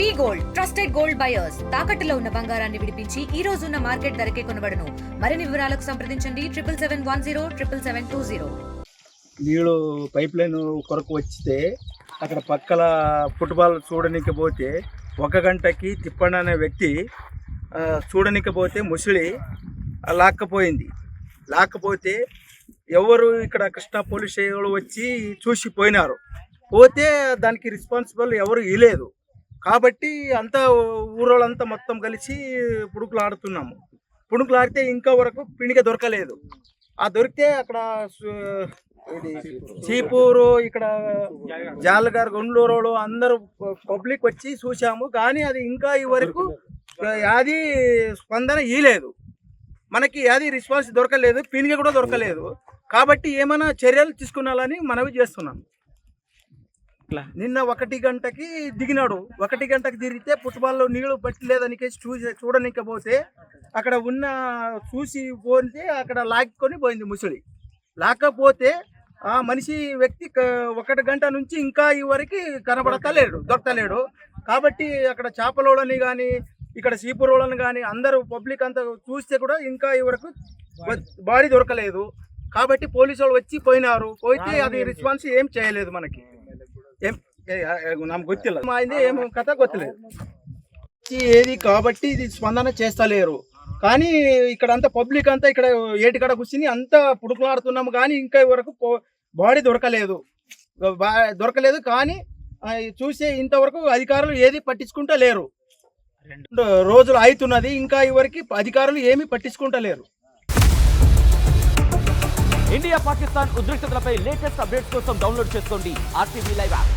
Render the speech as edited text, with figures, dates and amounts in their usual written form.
వి gold trusted gold buyers తాకట్టులో ఉన్న బంగారాన్ని విడిపించి ఈ రోజు ఉన్న మార్కెట్ ధరకే కొనబడును. మరిన్ని వివరాలకు సంప్రదించండి 7771077720. నీళ్ళు పైప్ లైన్ కొరకు వచ్చితే అక్కడ పక్కల ఫుట్బాల్ చూడడానికి పోతే 1 గంటకి తిప్పండి అనే వ్యక్తి చూడడానికి పోతే ముసలి లాక్కపోతే ఎవరు ఇక్కడ కృష్ణా పోలీస్ స్టేషన్లో వచ్చి చూసి పోతే దానికి రెస్పాన్సిబుల్ ఎవరు ఇవ్వలేదు. కాబట్టి అంతా ఊరోళ్ళంతా మొత్తం కలిసి పుడుకులు ఆడుతున్నాము. పుడుకులు ఆడితే ఇంకా వరకు పిణిక దొరకలేదు. ఆ దొరికితే అక్కడ చీపూరు ఇక్కడ జాలగారు గుండ్లూరు అందరూ పబ్లిక్ వచ్చి చూసాము. కానీ అది ఇంకా ఈ వరకు యాది స్పందన ఇవ్వలేదు. మనకి యాది రెస్పాన్స్ దొరకలేదు, పిణిక కూడా దొరకలేదు. కాబట్టి ఏమైనా చర్యలు తీసుకున్నాలని మనవి చేస్తున్నాను. నిన్న 1 గంటకి దిగినాడు. 1 గంటకి తిరిగితే ఫుట్బాల్లో నీళ్లు పట్టలేదని చూడడానికి పోతే అక్కడ ఉన్న చూసి పోతే అక్కడ లాక్కొని పోయింది ముసలి. లాక్కపోతే ఆ మనిషి వ్యక్తి 1 గంట నుంచి ఇంకా ఈ వరకు దొరకలేడు. కాబట్టి అక్కడ చేపలోళ్ళని కానీ ఇక్కడ సీపురోళ్ళని కానీ అందరూ పబ్లిక్ అంతా చూస్తే కూడా ఇంకా ఈ వరకు బాడీ దొరకలేదు. కాబట్టి పోలీసు వాళ్ళు వచ్చి పోయితే అది రెస్పాన్స్ ఏం చేయలేదు. మనకి నాకు ಗೊತ್ತಿಲ್ಲ ఏమో కథ ಗೊತ್ತಿలేదు ఏది. కాబట్టి ఇది స్పందన చేస్తలేరు. కానీ ఇక్కడ అంతా పబ్లిక్ అంతా ఇక్కడ ఏటికాడ కూర్చుని అంతా పుడుకులాడుతున్నాము. కానీ ఇంకా వరకు బాడీ దొరకలేదు. కానీ చూసే ఇంతవరకు అధికారులు ఏది పట్టించుకుంటా లేరు. 2 రోజులు అవుతున్నది, ఇంకా ఇవరికి అధికారులు ఏమీ పట్టించుకుంటా లేరు. ఇండియా పాకిస్తాన్ ఉద్రిక్తతలపై లేటెస్ట్ అప్డేట్స్ కోసం డౌన్లోడ్ చేసుకోండి RTV లైవ్ యాప్.